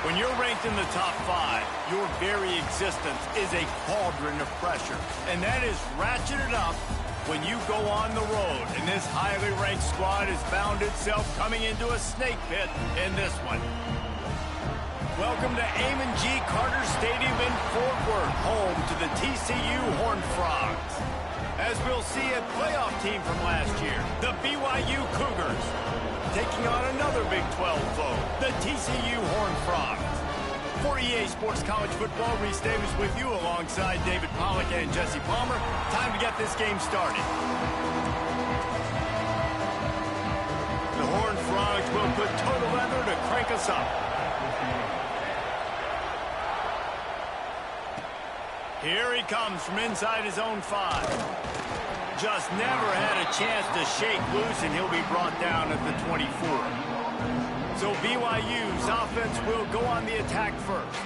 When you're ranked in the top 5, your very existence is a cauldron of pressure. And that is ratcheted up when you go on the road. And this highly ranked squad has found itself coming into a snake pit in this one. Welcome to Amon G. Carter Stadium in Fort Worth, home to the TCU Horned Frogs. As we'll see, a playoff team from last year, the BYU Cougars, taking on another Big 12 foe, the TCU Horned Frogs. For EA Sports College Football, Reese Davis with you alongside David Pollack and Jesse Palmer. Time to get this game started. The Horned Frogs will put total leather to crank us up. Here he comes from inside his own 5. Just never had a chance to shake loose, and he'll be brought down at the 24. So BYU's offense will go on the attack first.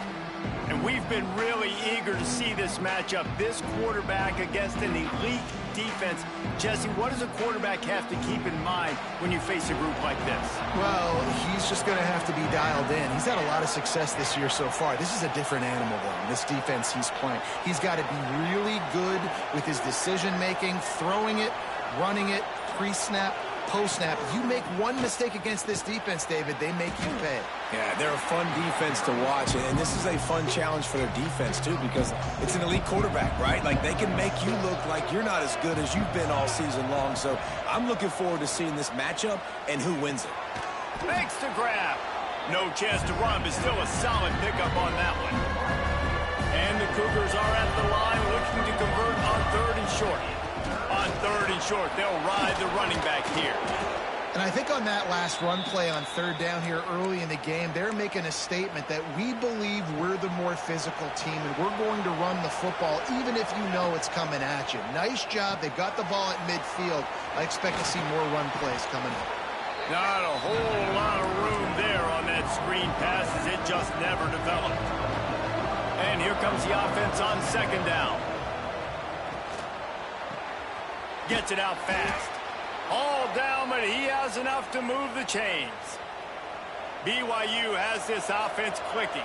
And we've been really eager to see this matchup. This quarterback against an elite defense. Jesse, what does a quarterback have to keep in mind when you face a group like this? Well, he's just going to have to be dialed in. He's had a lot of success this year so far. This is a different animal, though, this defense he's playing. He's got to be really good with his decision-making, throwing it, running it, pre-snap, post-snap. You make one mistake against this defense, David, they make you pay. Yeah, they're a fun defense to watch, and this is a fun challenge for their defense, too, because it's an elite quarterback, right? Like, they can make you look like you're not as good as you've been all season long, so I'm looking forward to seeing this matchup and who wins it. Makes the grab. No chance to run, but still a solid pickup on that one. And the Cougars are at the line looking to convert on 3rd and short. On 3rd and short, they'll ride the running back here. And I think on that last run play on 3rd down here early in the game, they're making a statement that we believe we're the more physical team and we're going to run the football even if you know it's coming at you. Nice job. They've got the ball at midfield. I expect to see more run plays coming up. Not a whole lot of room there on that screen pass as it just never developed. And here comes the offense on 2nd down. Gets it out fast. All down, but he has enough to move the chains. BYU has this offense clicking.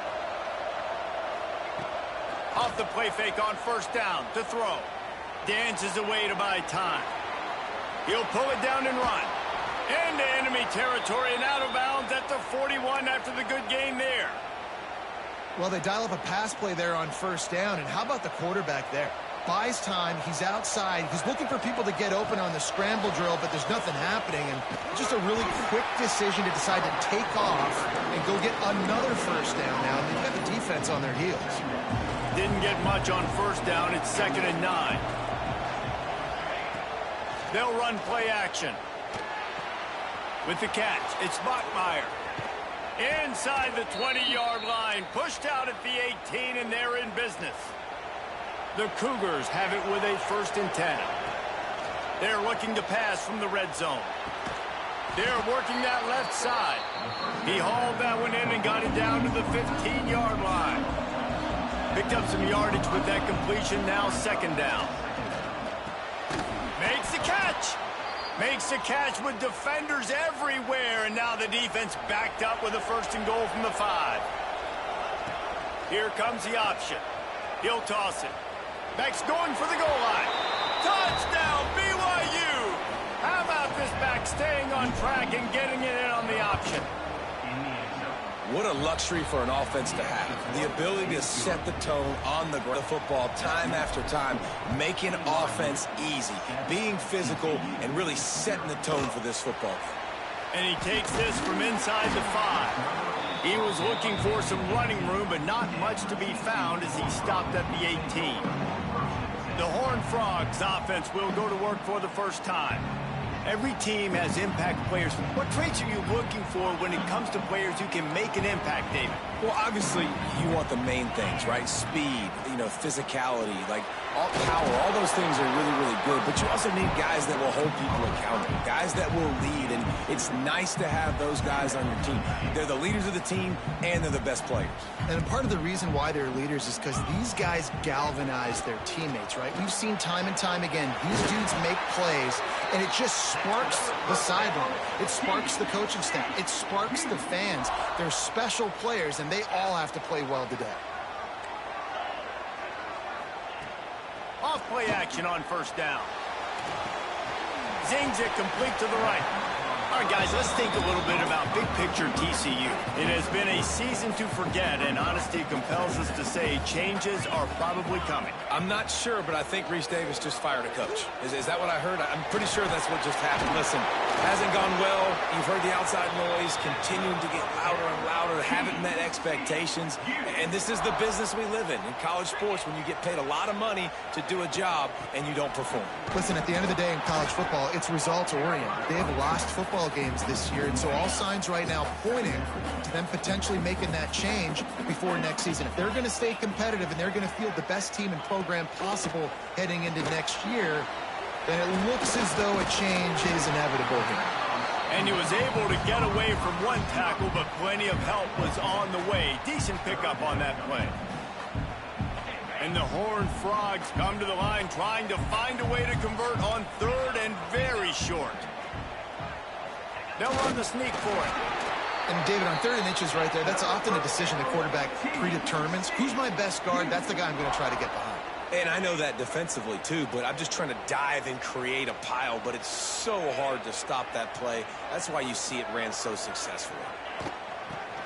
Off the play fake on 1st down to throw. Dances away to buy time. He'll pull it down and run. Into enemy territory and out of bounds at the 41 after the good gain there. Well, they dial up a pass play there on 1st down, and how about the quarterback there? Buys time, he's outside, he's looking for people to get open on the scramble drill, but there's nothing happening, and just a really quick decision to decide to take off and go get another 1st down now. They've got the defense on their heels. Didn't get much on 1st down, it's 2nd and 9. They'll run play action. With the catch, it's Bachmeier. Inside the 20-yard line, pushed out at the 18, and they're in business. The Cougars have it with a 1st and 10. They're looking to pass from the red zone. They're working that left side. He hauled that one in and got it down to the 15-yard line. Picked up some yardage with that completion, now 2nd down. Makes the catch. Makes the catch with defenders everywhere, and now the defense backed up with a 1st and goal from the 5. Here comes the option. He'll toss it. Back's going for the goal line. Touchdown, BYU! How about this back staying on track and getting it in on the option? What a luxury for an offense to have. The ability to set the tone on the football time after time, making offense easy, being physical, and really setting the tone for this football game. And he takes this from inside the 5. He was looking for some running room, but not much to be found as he stopped at the 18. The Horned Frogs offense will go to work for the first time. Every team has impact players. What traits are you looking for when it comes to players who can make an impact, David? Well, obviously, you want the main things, right? Speed, physicality, like all power. All those things are really, really good. But you also need guys that will hold people accountable, guys that will lead. And it's nice to have those guys on your team. They're the leaders of the team, and they're the best players. And part of the reason why they're leaders is because these guys galvanize their teammates, right? We've seen time and time again, these dudes make plays, and it just sparks the sideline. It sparks the coaching staff. It sparks the fans. They're special players, and they all have to play well today. Off play action on first down. Zings it complete to the right. All right, guys, let's think a little bit about big picture TCU. It has been a season to forget, and honesty compels us to say changes are probably coming. I'm not sure, but I think Reese Davis just fired a coach. Is that what I heard? I'm pretty sure that's what just happened. Listen, hasn't gone well. You've heard the outside noise continuing to get louder and louder. Haven't met expectations. And this is the business we live in college sports, when you get paid a lot of money to do a job and you don't perform. Listen, at the end of the day in college football, it's results-oriented. They have lost football games this year, and so all signs right now pointing to them potentially making that change before next season. If they're going to stay competitive and they're going to field the best team and program possible heading into next year, then it looks as though a change is inevitable here. And he was able to get away from one tackle, but plenty of help was on the way. Decent pickup on that play. And the Horned Frogs come to the line trying to find a way to convert on third and very short. They'll run the sneak for it. And David, on 3rd and inches right there, that's often a decision the quarterback predetermines. Who's my best guard? That's the guy I'm going to try to get behind. And I know that defensively, too, but I'm just trying to dive and create a pile, but it's so hard to stop that play. That's why you see it ran so successfully.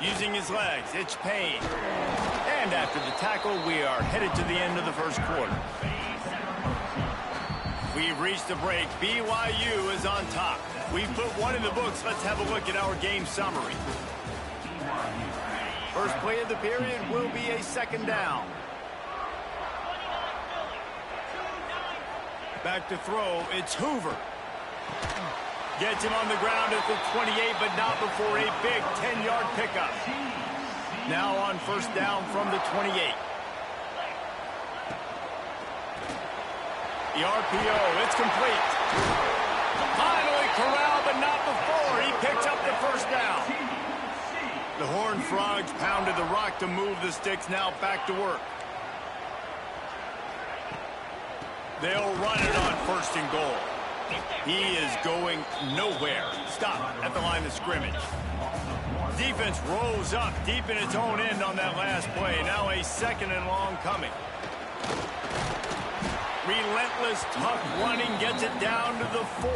Using his legs, it's Payne. And after the tackle, we are headed to the end of the first quarter. We've reached the break. BYU is on top. We've put one in the books. Let's have a look at our game summary. First play of the period will be a second down. Back to throw, it's Hoover. Gets him on the ground at the 28, but not before a big 10-yard pickup. Now on first down from the 28. The RPO, it's complete. Finally corralled, but not before. He picks up the first down. The Horned Frogs pounded the rock to move the sticks. Now back to work. They'll run it on first and goal. He is going nowhere. Stop at the line of scrimmage. Defense rolls up deep in its own end on that last play. Now a second and long coming. Relentless, tough running gets it down to the 4.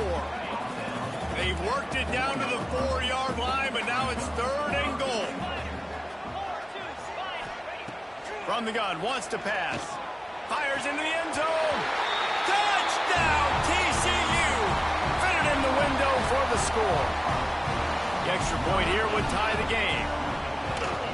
They've worked it down to the 4-yard line, but now it's 3rd and goal. From the gun, wants to pass. Fires into the end zone. Touchdown, TCU! Fitted in the window for the score. The extra point here would tie the game.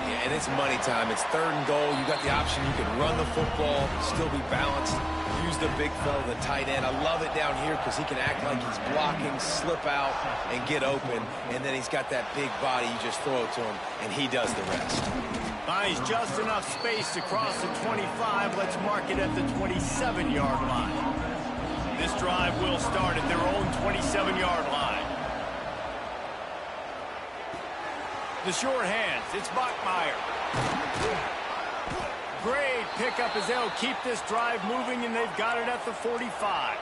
Yeah, and it's money time. It's 3rd and goal. You got the option. You can run the football, still be balanced. Use the big fella, the tight end. I love it down here because he can act like he's blocking, slip out, and get open. And then he's got that big body. You just throw it to him, and he does the rest. Buys just enough space to cross the 25. Let's mark it at the 27-yard line. This drive will start at their own 27-yard line. The sure hands. It's Bachmeier. Great pickup as they'll keep this drive moving, and they've got it at the 45.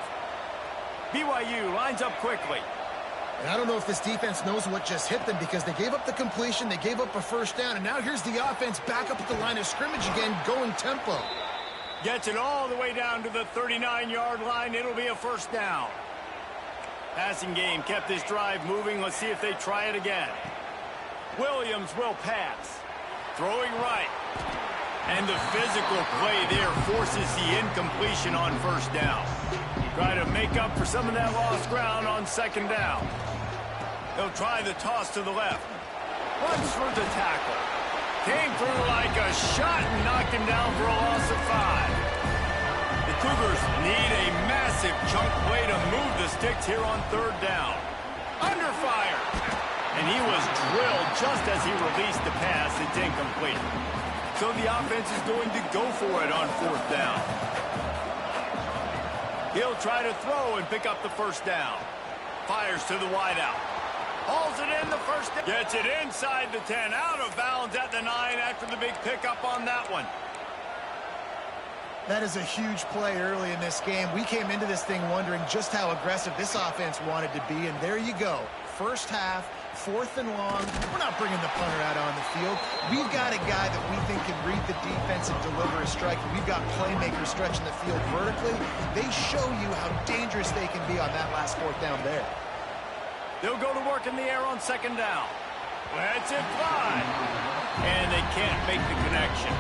BYU lines up quickly. And I don't know if this defense knows what just hit them, because they gave up the completion, they gave up a first down, and now here's the offense back up at the line of scrimmage again, going tempo. Gets it all the way down to the 39-yard line. It'll be a first down. Passing game kept this drive moving. Let's see if they try it again. Williams will pass. Throwing right. And the physical play there forces the incompletion on first down. Try to make up for some of that lost ground on second down. They'll try the toss to the left. Runs for the tackle. Came through like a shot and knocked him down for a loss of 5. The Cougars need a massive chunk play to move the sticks here on third down. Under fire. And he was drilled just as he released the pass. It's incomplete. So the offense is going to go for it on fourth down. He'll try to throw and pick up the first down. Fires to the wideout. Hauls it in the first down. Gets it inside the 10. Out of bounds at the 9 after the big pickup on that one. That is a huge play early in this game. We came into this thing wondering just how aggressive this offense wanted to be, and there you go. First half, 4th and long. We're not bringing the punter out on the field. We've got a guy that we think can read the defense and deliver a strike. We've got playmakers stretching the field vertically. They show you how dangerous they can be on that last 4th down there. They'll go to work in the air on 2nd down. Let's it fly. And they can't make the connection.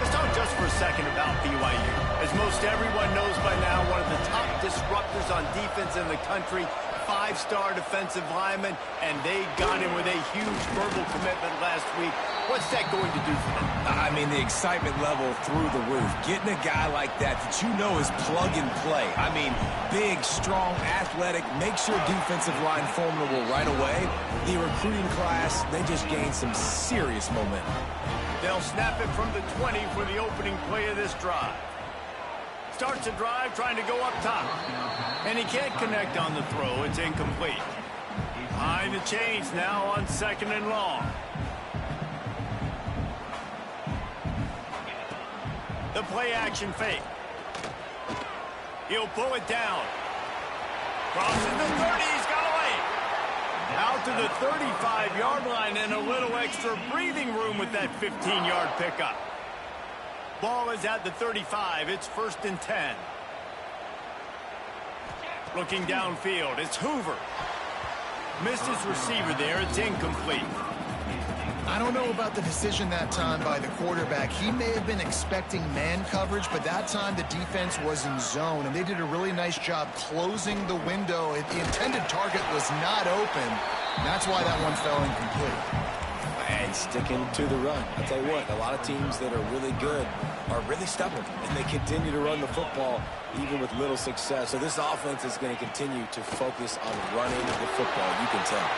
Let's talk just for a second about BYU. As most everyone knows by now, one of the top disruptors on defense in the country, 5-star defensive lineman, and they got him with a huge verbal commitment last week. What's that going to do for them? I mean, the excitement level through the roof. Getting a guy like that you know is plug and play. I mean, big, strong, athletic, makes your defensive line formidable right away. The recruiting class, they just gained some serious momentum. They'll snap it from the 20 for the opening play of this drive. Starts a drive trying to go up top. And he can't connect on the throw. It's incomplete. Behind the chains now on 2nd and long. The play action fake. He'll pull it down. Crosses the 30. He's got away. Out to the 35-yard line and a little extra breathing room with that 15-yard pickup. Ball is at the 35. It's 1st and 10. Looking downfield. It's Hoover. Missed his receiver there. It's incomplete. I don't know about the decision that time by the quarterback. He may have been expecting man coverage, but that time the defense was in zone, and they did a really nice job closing the window. The intended target was not open. And that's why that one fell incomplete. And sticking to the run. I'll tell you what, a lot of teams that are really good are really stubborn, and they continue to run the football even with little success. So this offense is going to continue to focus on running the football, you can tell.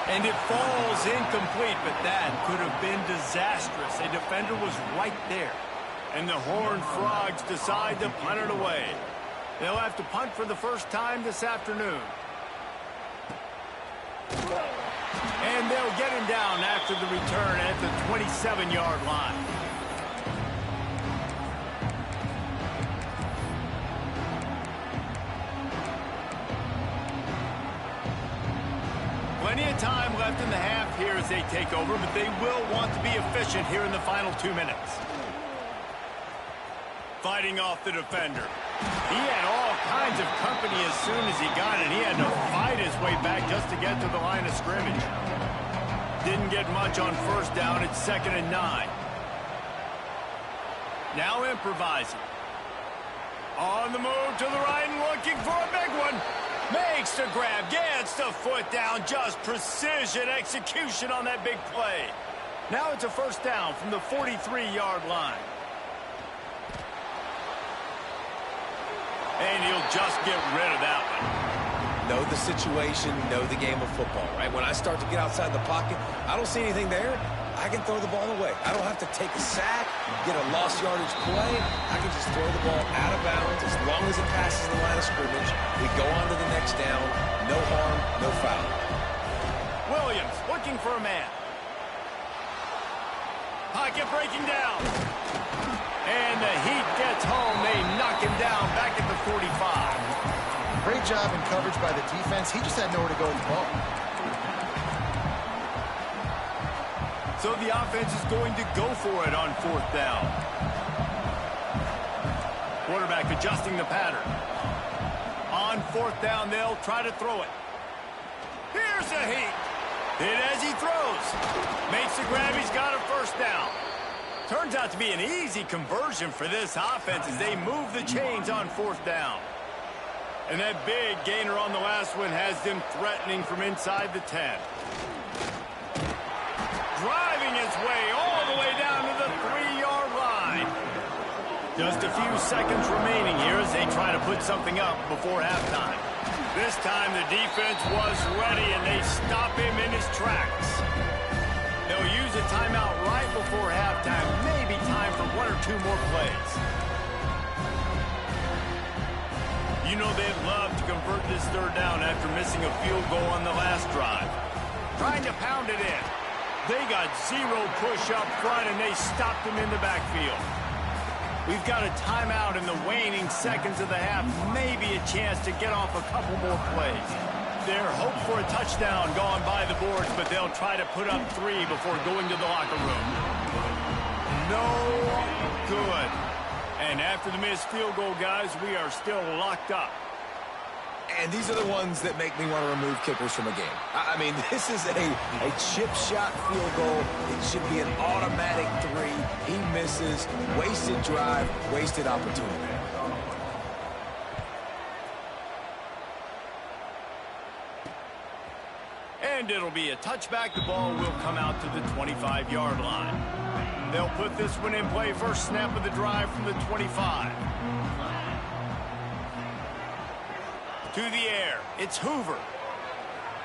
And it falls incomplete, but that could have been disastrous. A defender was right there. And the Horned Frogs decide to punt it away. They'll have to punt for the first time this afternoon. And they'll get him down after the return at the 27-yard line. Plenty of time left in the half here as they take over, but they will want to be efficient here in the final 2 minutes. Fighting off the defender. He had all kinds of company as soon as he got it. He had to fight his way back just to get to the line of scrimmage. Didn't get much on 1st down. It's 2nd and 9. Now improvising. On the move to the right and looking for a big one. Makes the grab, gets the foot down, just precision execution on that big play. Now it's a 1st down from the 43-yard line. And he'll just get rid of that one. Know the situation, know the game of football, right? When I start to get outside the pocket, I don't see anything there. I can throw the ball away. I don't have to take a sack, get a lost yardage play. I can just throw the ball out of bounds as long as it passes the line of scrimmage. We go on to the next down. No harm, no foul. Williams looking for a man. Pocket breaking down. And the Heat gets home. They knock him down back at the 45. Great job in coverage by the defense. He just had nowhere to go with the ball. So the offense is going to go for it on 4th down. Quarterback adjusting the pattern. On 4th down, they'll try to throw it. Here's the Heat. Hit as he throws. Makes the grab. He's got a 1st down. Turns out to be an easy conversion for this offense as they move the chains on 4th down. And that big gainer on the last one has them threatening from inside the 10. Driving his way all the way down to the 3-yard line. Just a few seconds remaining here as they try to put something up before halftime. This time the defense was ready and they stop him in his tracks. They'll use a timeout right before halftime. Maybe time for 1 or 2 more plays. You know they'd love to convert this 3rd down after missing a field goal on the last drive. Trying to pound it in. They got 0 push up front and they stopped him in the backfield. We've got a timeout in the waning seconds of the half. Maybe a chance to get off a couple more plays. Their hope for a touchdown gone by the boards, but they'll try to put up 3 before going to the locker room. No good. And after the missed field goal, guys, we are still locked up. And these are the ones that make me want to remove kickers from a game. I mean, this is a chip shot field goal. It should be an automatic 3. He misses. Wasted drive, wasted opportunity. And it'll be a touchback. The ball will come out to the 25-yard line. They'll put this one in play. First snap of the drive from the 25. To the air. It's Hoover.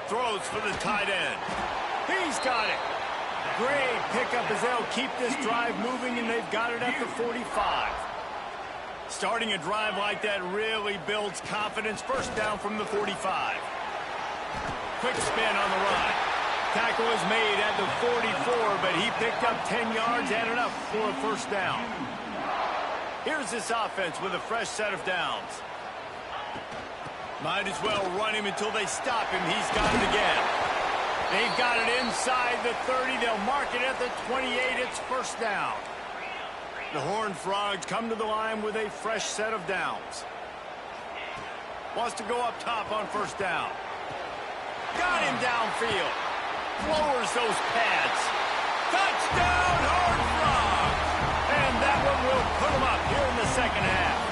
Throws for the tight end. He's got it. Great pickup as they'll keep this drive moving, and they've got it at the 45. Starting a drive like that really builds confidence. First down from the 45. Quick spin on the run. Tackle is made at the 44, but he picked up 10 yards and enough for a first down. Here's this offense with a fresh set of downs. Might as well run him until they stop him. He's got it again. They've got it inside the 30. They'll mark it at the 28. It's first down. The Horned Frogs come to the line with a fresh set of downs. Wants to go up top on first down. Got him downfield. Lowers those pads. Touchdown, Horned Frogs! And that one will put them up here in the second half.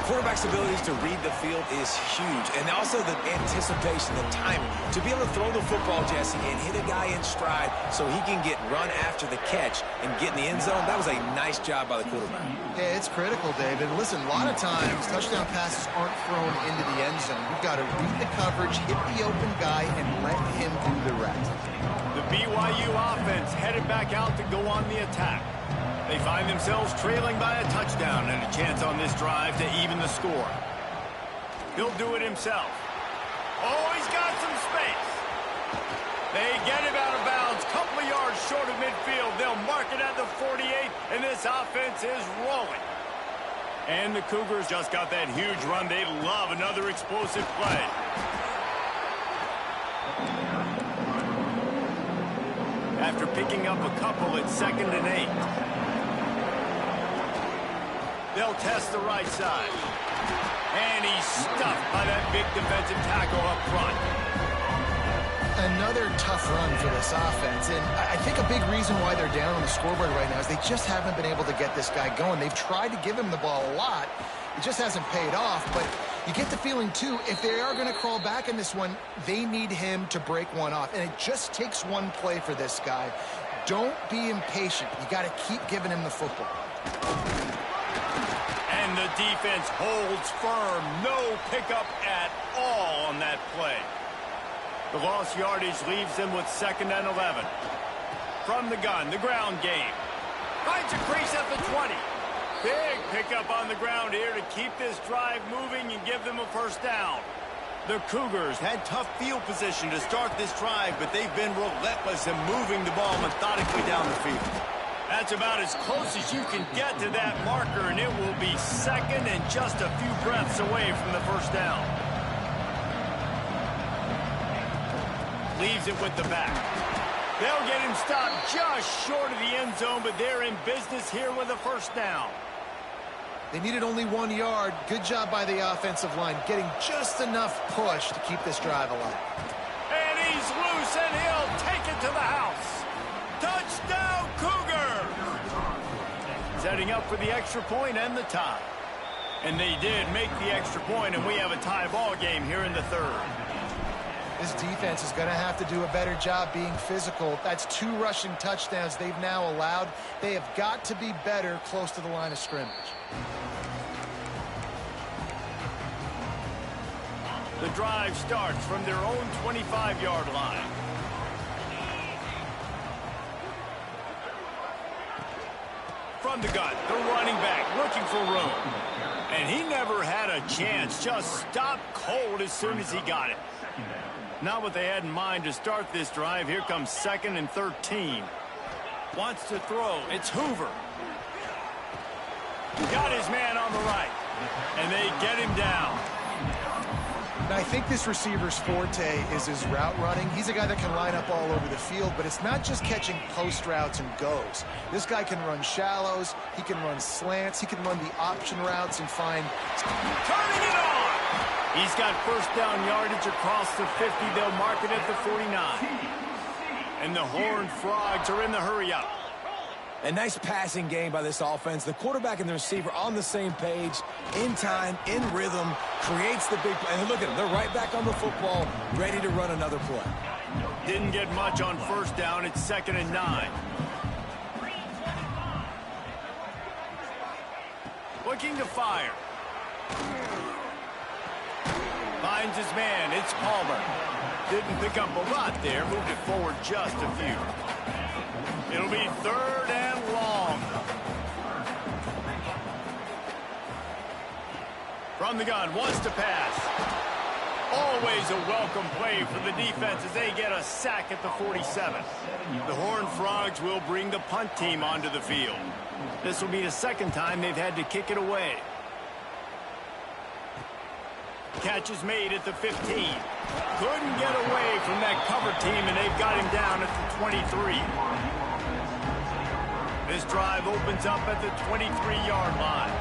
Quarterback's abilities to read the field is huge, and also the anticipation, the timing. To be able to throw the football, Jesse, and hit a guy in stride so he can get run after the catch and get in the end zone, that was a nice job by the quarterback. Yeah, it's critical, David. Listen, a lot of times, touchdown passes aren't thrown into the end zone. You've got to read the coverage, hit the open guy, and let him do the rest. The BYU offense headed back out to go on the attack. They find themselves trailing by a touchdown and a chance on this drive to even the score. He'll do it himself. Oh, he's got some space. They get him out of bounds, couple of yards short of midfield. They'll mark it at the 48, and this offense is rolling. And the Cougars just got that huge run. They love another explosive play. After picking up a couple, it's 2nd and 8. They'll test the right side. And he's stuffed by that big defensive tackle up front. Another tough run for this offense, and I think a big reason why they're down on the scoreboard right now is they just haven't been able to get this guy going. They've tried to give him the ball a lot. It just hasn't paid off, but you get the feeling, too, if they are going to crawl back in this one, they need him to break one off, and it just takes one play for this guy. Don't be impatient. You got to keep giving him the football. And the defense holds firm. No pickup at all on that play. The lost yardage leaves them with 2nd and 11. From the gun, the ground game. Finds a crease at the 20. Big pickup on the ground here to keep this drive moving and give them a first down. The Cougars had tough field position to start this drive, but they've been relentless in moving the ball methodically down the field. That's about as close as you can get to that marker, and it will be 2nd and just a few breaths away from the first down. Leaves it with the back. They'll get him stopped just short of the end zone, but they're in business here with a first down. They needed only 1 yard. Good job by the offensive line, getting just enough push to keep this drive alive. And he's loose, and he'll take it to the house. Touchdown, Cougars! Setting up for the extra point and the tie. And they did make the extra point, and we have a tie ball game here in the 3rd. This defense is going to have to do a better job being physical. That's 2 rushing touchdowns they've now allowed. They have got to be better close to the line of scrimmage. The drive starts from their own 25-yard line. From the gun, the running back looking for room. And he never had a chance, just stopped cold as soon as he got it. Not what they had in mind to start this drive. Here comes 2nd and 13. Wants to throw. It's Hoover. Got his man on the right. And they get him down. Now, I think this receiver's forte is his route running. He's a guy that can line up all over the field, but it's not just catching post routes and goes. This guy can run shallows, he can run slants, he can run the option routes and find... Turning it on! He's got first down yardage across the 50. They'll mark it at the 49. And the Horned Frogs are in the hurry-up. A nice passing game by this offense. The quarterback and the receiver on the same page, in time, in rhythm, creates the big play. And look at them. They're right back on the football, ready to run another play. Didn't get much on first down. It's 2nd and 9. Looking to fire. Finds his man. It's Palmer. Didn't pick up a lot there. Moved it forward just a few. It'll be 3rd and long. From the gun, wants to pass. Always a welcome play for the defense as they get a sack at the 47. The Horned Frogs will bring the punt team onto the field. This will be the 2nd time they've had to kick it away. Catch is made at the 15. Couldn't get away from that cover team, and they've got him down at the 23. This drive opens up at the 23-yard line.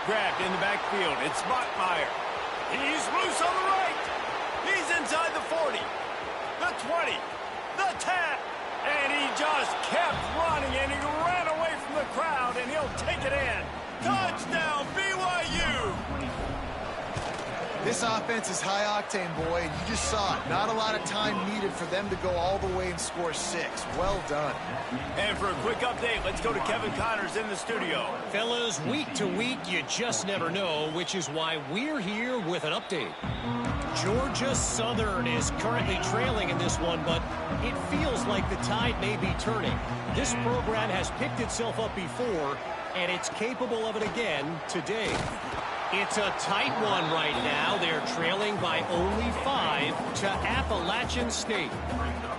Grabbed in the backfield. It's Mockmeyer. He's loose on the right. He's inside the 40, the 20, the 10. And he just kept running, and he ran away from the crowd, and he'll take it in. Touchdown, BYU! This offense is high-octane, boy, and you just saw it. Not a lot of time needed for them to go all the way and score 6. Well done. And for a quick update, let's go to Kevin Connors in the studio. Fellas, week to week, you just never know, which is why we're here with an update. Georgia Southern is currently trailing in this one, but it feels like the tide may be turning. This program has picked itself up before, and it's capable of it again today. It's a tight one right now. They're trailing by only 5 to Appalachian State.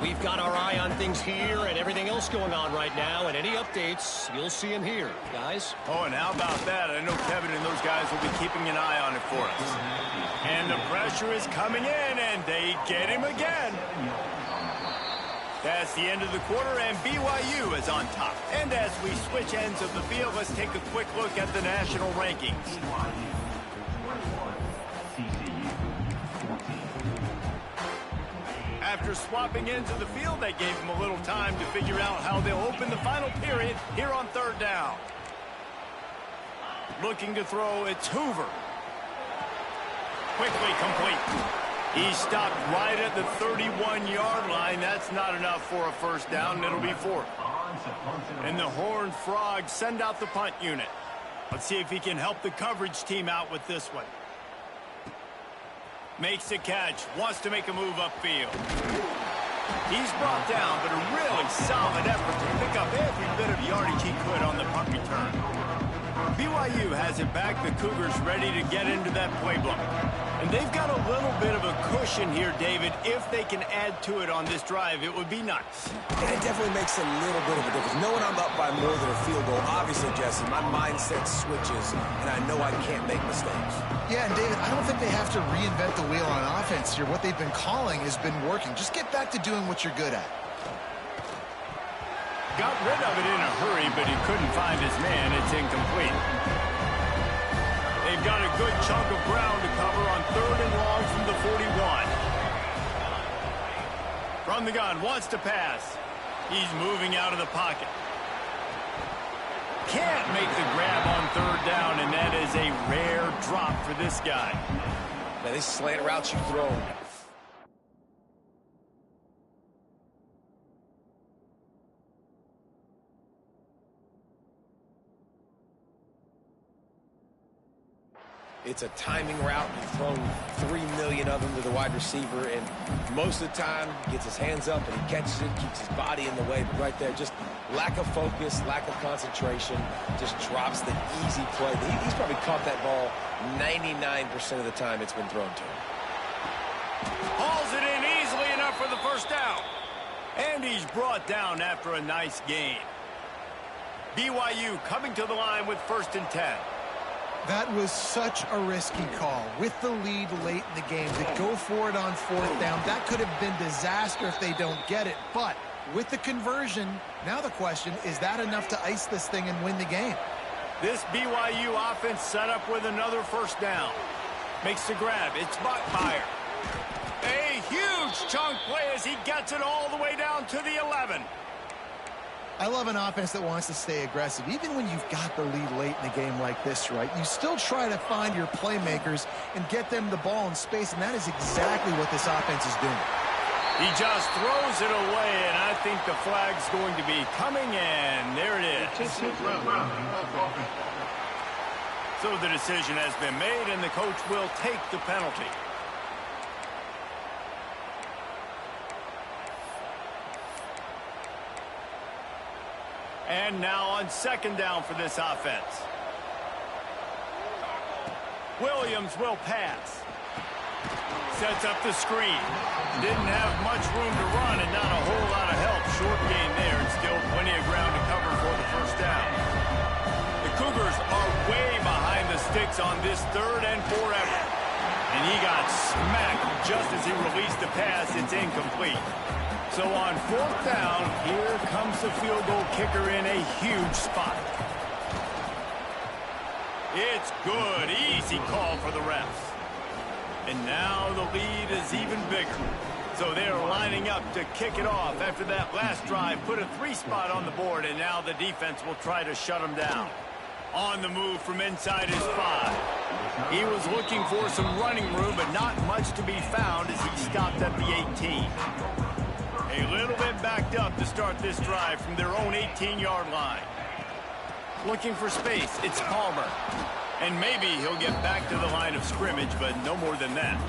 We've got our eye on things here and everything else going on right now, and any updates, you'll see them here, guys. Oh, and how about that? I know Kevin and those guys will be keeping an eye on it for us. And the pressure is coming in, and they get him again. That's the end of the quarter, and BYU is on top. And as we switch ends of the field, let's take a quick look at the national rankings. After swapping ends of the field, they gave him a little time to figure out how they'll open the final period here on 3rd down. Looking to throw, it's Hoover. Quickly complete. He stopped right at the 31-yard line. That's not enough for a first down. It'll be 4th. And the Horned Frogs send out the punt unit. Let's see if he can help the coverage team out with this one. Makes the catch. Wants to make a move upfield. He's brought down, but a really solid effort to pick up every bit of yardage he could on the punt return. BYU has it back. The Cougars ready to get into that playbook. And they've got a little bit of a cushion here, David. If they can add to it on this drive, it would be nice. Yeah, it definitely makes a little bit of a difference. Knowing I'm up by more than a field goal, obviously, Jesse, my mindset switches, and I know I can't make mistakes. Yeah, and David, I don't think they have to reinvent the wheel on offense here. What they've been calling has been working. Just get back to doing what you're good at. Got rid of it in a hurry, but he couldn't find his man. It's incomplete. They've got a good chunk of ground to cover on 3rd and long from the 41. From the gun, wants to pass. He's moving out of the pocket. Can't make the grab on 3rd down, and that is a rare drop for this guy. Now, these slant routes you throw. It's a timing route. You've thrown 3 million of them to the wide receiver, and most of the time gets his hands up and he catches it, keeps his body in the way. But right there, just lack of focus, lack of concentration, just drops the easy play. He's probably caught that ball 99% of the time it's been thrown to him. Hauls it in easily enough for the first down. And he's brought down after a nice gain. BYU coming to the line with 1st and 10. That was such a risky call. With the lead late in the game, to go for it on 4th down, that could have been disaster if they don't get it. But with the conversion, now the question, is that enough to ice this thing and win the game? This BYU offense set up with another 1st down. Makes the grab. It's Buckmeyer. A huge chunk play as he gets it all the way down to the 11. I love an offense that wants to stay aggressive. Even when you've got the lead late in the game like this, right, you still try to find your playmakers and get them the ball in space, and that is exactly what this offense is doing. He just throws it away, and I think the flag's going to be coming in. There it is. So the decision has been made, and the coach will take the penalty. And now on 2nd down for this offense. Williams will pass. Sets up the screen. Didn't have much room to run and not a whole lot of help. Short gain there and still plenty of ground to cover for the 1st down. The Cougars are way behind the sticks on this 3rd and forever. And he got smacked just as he released the pass. It's incomplete. So on 4th down, here comes the field goal kicker in a huge spot. It's good. Easy call for the refs. And now the lead is even bigger. So they're lining up to kick it off after that last drive. Put a 3 spot on the board, and now the defense will try to shut them down. On the move from inside his 5. He was looking for some running room, but not much to be found as he stopped at the 18. A little bit backed up to start this drive from their own 18-yard line. Looking for space, it's Palmer. And maybe he'll get back to the line of scrimmage, but no more than that.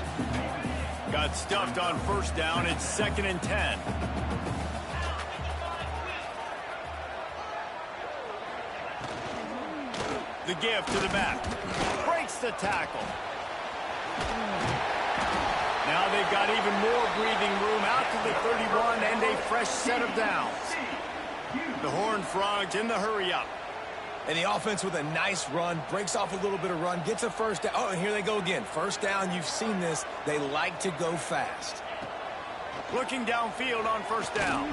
Got stuffed on 1st down, it's 2nd and 10. The give to the back. Breaks the tackle. Now they've got even more breathing room out to the 31 and a fresh set of downs. The Horned Frogs in the hurry-up. And the offense with a nice run, breaks off a little bit of run, gets a 1st down. Oh, and here they go again. 1st down, you've seen this. They like to go fast. Looking downfield on 1st down.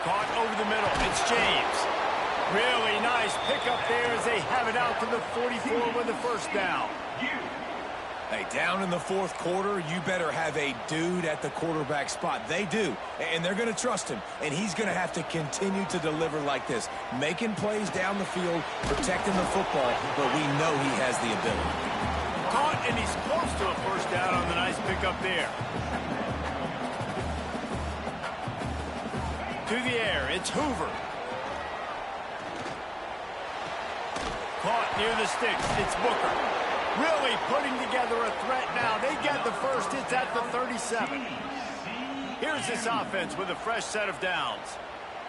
Caught over the middle. It's James. Really nice pickup there as they have it out to the 44 with the 1st down. Hey, down in the 4th quarter, you better have a dude at the quarterback spot. They do, and they're going to trust him, and he's going to have to continue to deliver like this, making plays down the field, protecting the football, but we know he has the ability. Caught, and he's close to a 1st down on the nice pickup there. To the air, it's Hoover. Caught near the sticks, it's Booker. Really putting together a threat now. They get the 1st. It's at the 37. Here's this offense with a fresh set of downs.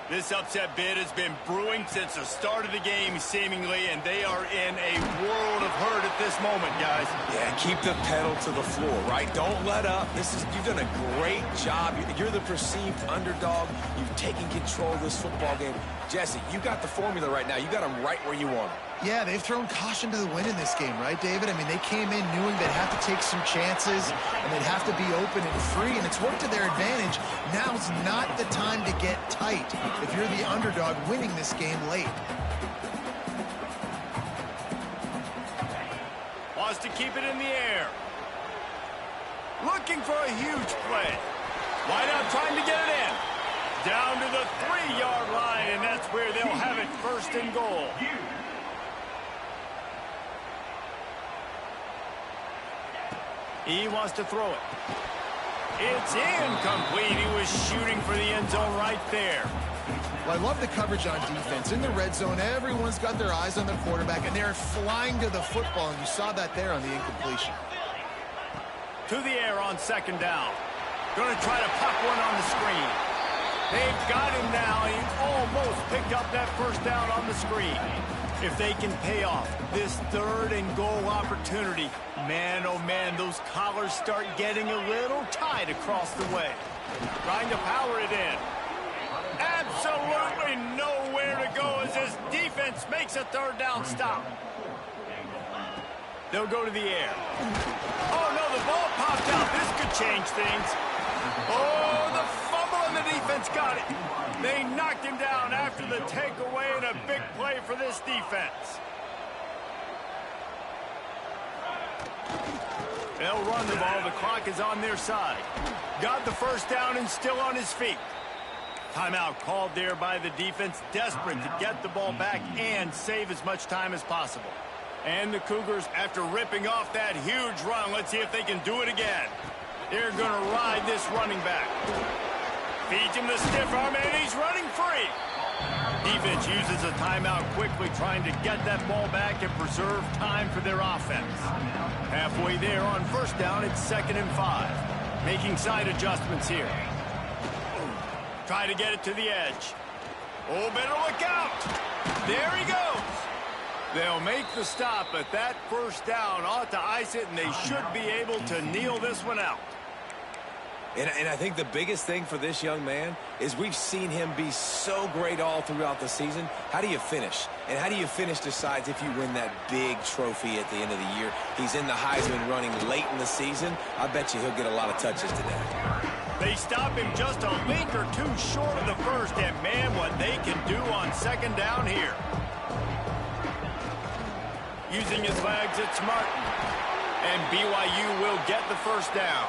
This upset bid has been brewing since the start of the game, seemingly, and they are in a world of hurt at this moment, guys. Yeah, keep the pedal to the floor, right? Don't let up. You've done a great job. You're the perceived underdog. You've taken control of this football game. Jesse, you got the formula right now. You got them right where you want them. Yeah, they've thrown caution to the wind in this game, right, David? I mean, they came in knowing they'd have to take some chances, and they'd have to be open and free, and it's worked to their advantage. Now's not the time to get tight if you're the underdog winning this game late. Wants to keep it in the air. Looking for a huge play. Wide out trying to get it in. Down to the 3-yard line, and that's where they'll have it 1st and goal. He wants to throw it. It's incomplete. He was shooting for the end zone right there. Well, I love the coverage on defense. In the red zone, everyone's got their eyes on the quarterback, and they're flying to the football, and you saw that there on the incompletion. To the air on 2nd down. Going to try to pop one on the screen. They've got him now. He almost picked up that 1st down on the screen. If they can pay off this 3rd and goal opportunity, man, oh man, those collars start getting a little tight across the way. Trying to power it in. absolutely nowhere to go as this defense makes a third down stop. They'll go to the air. Oh, no, the ball popped out. This could change things. Oh, the fumble and the defense got it. They knocked him down after the takeaway and a big play for this defense. They'll run the ball. The clock is on their side. Got the first down and still on his feet. Timeout called there by the defense, desperate to get the ball back and save as much time as possible. And the Cougars, after ripping off that huge run, let's see if they can do it again. They're going to ride this running back. Feeds him the stiff arm, and he's running free. Defense uses a timeout quickly, trying to get that ball back and preserve time for their offense. Halfway there on first down, it's 2nd and 5. Making side adjustments here. Try to get it to the edge. Oh, better look out. There he goes. They'll make the stop, but that first down ought to ice it, and they should be able to kneel this one out. And I think the biggest thing for this young man is we've seen him be so great all throughout the season. How do you finish? And how do you finish decides if you win that big trophy at the end of the year. He's in the Heisman running late in the season. I bet you he'll get a lot of touches today. They stop him just a link or two short of the first, and man, what they can do on 2nd down here. Using his legs, it's Martin. And BYU will get the first down.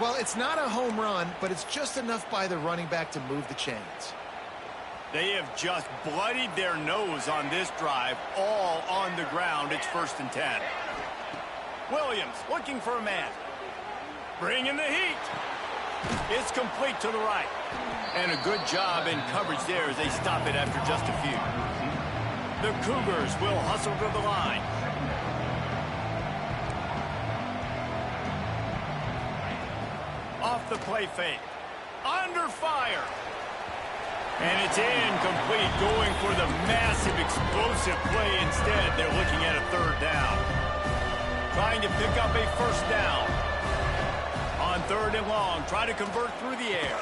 Well, it's not a home run, but it's just enough by the running back to move the chains. They have just bloodied their nose on this drive, all on the ground. It's 1st and 10. Williams looking for a man. Bringing the heat. It's complete to the right. And a good job in coverage there as they stop it after just a few. The Cougars will hustle to the line. Off the play fake. Under fire. And it's incomplete, going for the massive explosive play instead. They're looking at a 3rd down. Trying to pick up a 1st down. On 3rd and long, try to convert through the air.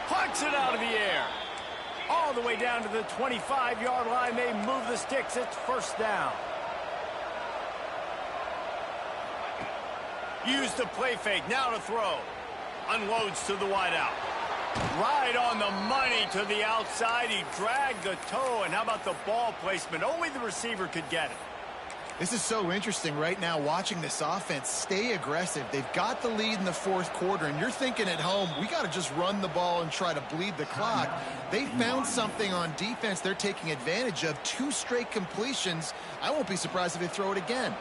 Plucks it out of the air. All the way down to the 25-yard line. They move the sticks. It's 1st down. Use the play fake. Now to throw. Unloads to the wideout. Right on the money to the outside. He dragged the toe. And how about the ball placement? Only the receiver could get it. This is so interesting right now watching this offense stay aggressive. They've got the lead in the 4th quarter, and you're thinking at home, we got to just run the ball and try to bleed the clock. They found something on defense they're taking advantage of. 2 straight completions. I won't be surprised if they throw it again.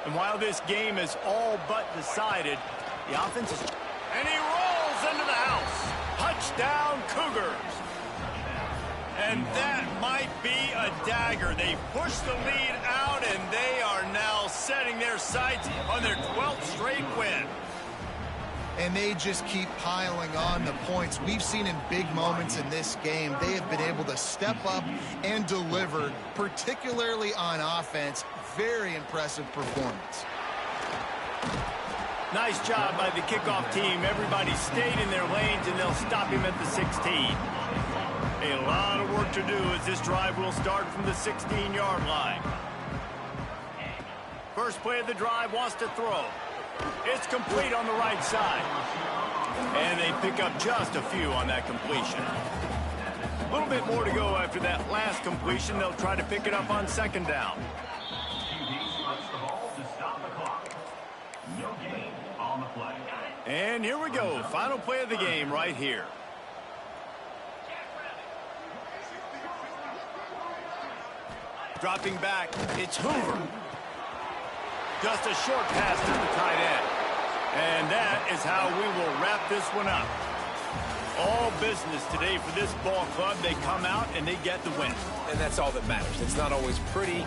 And while this game is all but decided, the offense is... And he rolls into the house. Touchdown, Cougars. And that might be a dagger. They push the lead out, and they are now setting their sights on their 12th straight win. And they just keep piling on the points. We've seen in big moments in this game, they have been able to step up and deliver, particularly on offense. Very impressive performance. Nice job by the kickoff team. Everybody stayed in their lanes, and they'll stop him at the 16. A lot of work to do as this drive will start from the 16-yard line. First play of the drive, wants to throw. It's complete on the right side. And they pick up just a few on that completion. A little bit more to go after that last completion. They'll try to pick it up on 2nd down. And here we go. Final play of the game right here. Dropping back, it's Hoover. Just a short pass to the tight end. And that is how we will wrap this one up. All business today for this ball club. They come out and they get the win. And that's all that matters. It's not always pretty.